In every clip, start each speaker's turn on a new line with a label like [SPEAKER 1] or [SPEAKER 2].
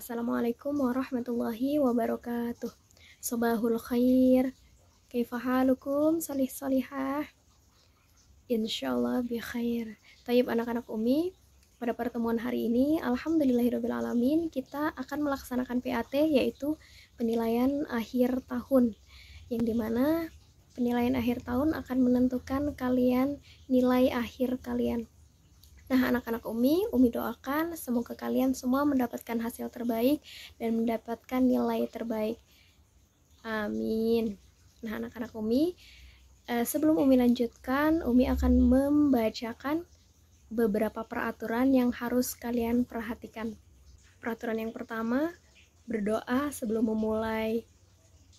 [SPEAKER 1] Assalamualaikum warahmatullahi wabarakatuh. Sobahul khair. Kaifa halukum salih salihah? Insyaallah bi khair. Tayyib anak-anak Umi, pada pertemuan hari ini alhamdulillahirabbil alamin kita akan melaksanakan PAT, yaitu penilaian akhir tahun, yang dimana penilaian akhir tahun akan menentukan kalian nilai akhir kalian. Nah, anak-anak Umi doakan semoga kalian semua mendapatkan hasil terbaik dan mendapatkan nilai terbaik. Amin. Nah, anak-anak Umi, sebelum Umi lanjutkan, Umi akan membacakan beberapa peraturan yang harus kalian perhatikan. Peraturan yang pertama, berdoa sebelum memulai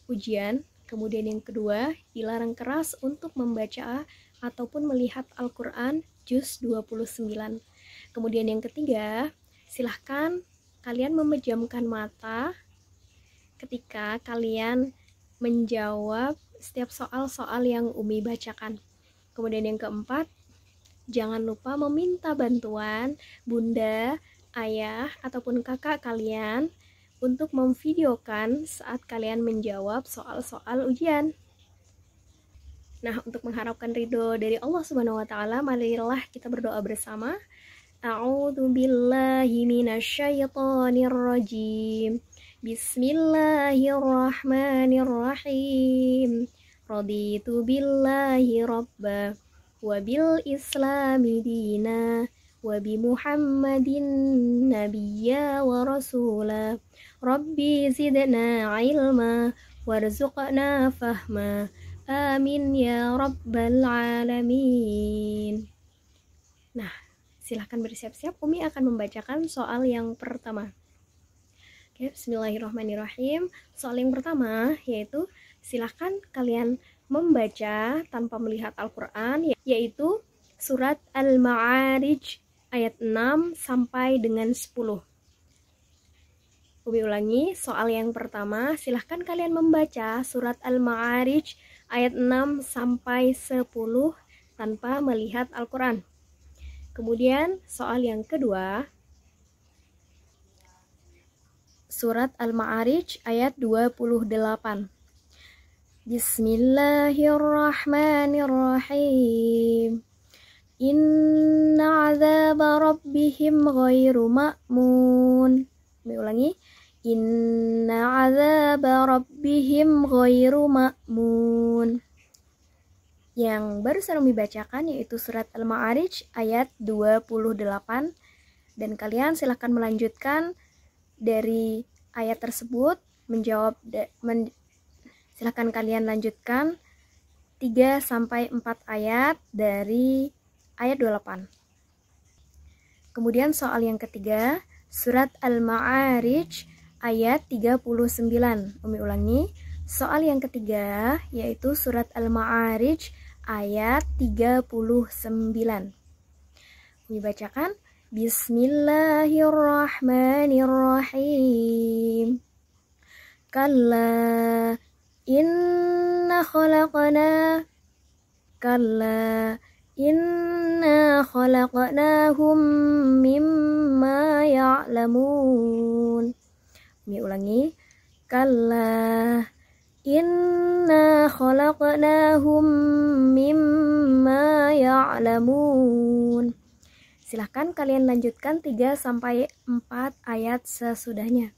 [SPEAKER 1] ujian. Kemudian yang kedua, dilarang keras untuk membaca ataupun melihat Al-Quran juz 29. Kemudian yang ketiga, silahkan kalian memejamkan mata ketika kalian menjawab setiap soal-soal yang Umi bacakan. Kemudian yang keempat, jangan lupa meminta bantuan bunda, ayah, ataupun kakak kalian untuk memvideokan saat kalian menjawab soal-soal ujian. Nah, untuk mengharapkan ridho dari Allah Subhanahu wa taala, marilah kita berdoa bersama. A'udzubillahi minasyaitonir rajim. Bismillahirrahmanirrahim. Raditu billahi rabba wa bil islami dina wa bi Muhammadin nabiyya wa rasula. Rabbi zidna ilma warzuqna fahma. Amin ya rabbal alamin. Nah, silahkan bersiap-siap. Umi akan membacakan soal yang pertama. Oke, bismillahirrahmanirrahim. Soal yang pertama yaitu silahkan kalian membaca tanpa melihat Al-Quran, yaitu surat Al-Ma'arij ayat 6 sampai dengan 10. Umi ulangi, soal yang pertama, silahkan kalian membaca surat Al-Ma'arij ayat 6 sampai 10 tanpa melihat Al-Quran. Kemudian soal yang kedua, surat Al-Ma'arij ayat 28. Bismillahirrahmanirrahim. Inna azaba rabbihim ghairu ma'mun. Umi ulangi, inna azaba rabbihim ghairu ma'mun. Yang barusan Umi bacakan yaitu surat Al-Ma'arij ayat 28, dan kalian silahkan melanjutkan dari ayat tersebut, silahkan kalian lanjutkan 3-4 ayat dari ayat 28. Kemudian soal yang ketiga, surat Al-Ma'arij ayat 39. Umi ulangi, soal yang ketiga yaitu surat Al-Ma'arij ayat 39. Umi bacakan, Bismillahirrahmanirrahim. Kalla inna khalaqnahum mimma ya'lamun. Umi ulangi, kalla inna khalaqnahum mimma ya'lamun. Silahkan kalian lanjutkan 3-4 ayat sesudahnya.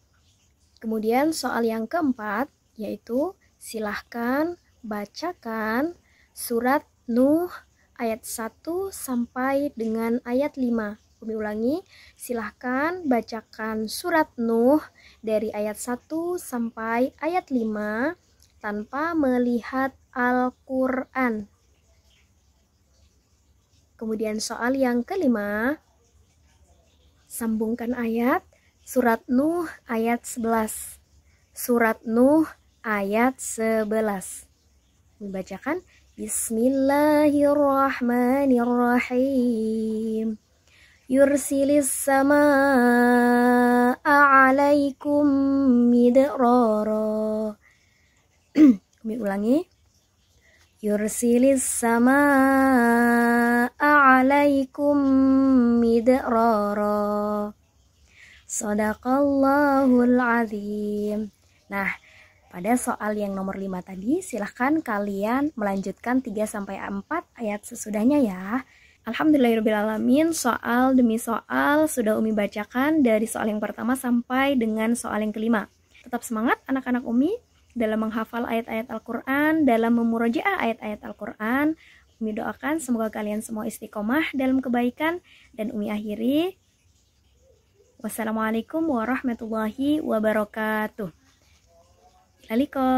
[SPEAKER 1] Kemudian soal yang keempat yaitu silahkan bacakan surat Nuh ayat 1 sampai dengan ayat 5. Umi ulangi, silahkan bacakan surat Nuh dari ayat 1 sampai ayat 5 tanpa melihat Al-Quran. Kemudian soal yang kelima, sambungkan ayat surat Nuh ayat 11. Surat Nuh ayat 11. Dibacakan, Bismillahirrahmanirrahim. Yursilis samaa'a 'alaikum midrara. Umi ulangi. Yursilis samaa'a 'alaikum midrara. Shadaqallahul azim. Nah, pada soal yang nomor 5 tadi, silahkan kalian melanjutkan 3-4 ayat sesudahnya ya. Alhamdulillahirrahmanirrahim, soal demi soal sudah Umi bacakan dari soal yang pertama sampai dengan soal yang kelima. Tetap semangat anak-anak Umi dalam menghafal ayat-ayat Al-Quran, dalam memurojaah ayat-ayat Al-Quran. Umi doakan semoga kalian semua istiqomah dalam kebaikan. Dan Umi akhiri, wassalamualaikum warahmatullahi wabarakatuh. Laliko.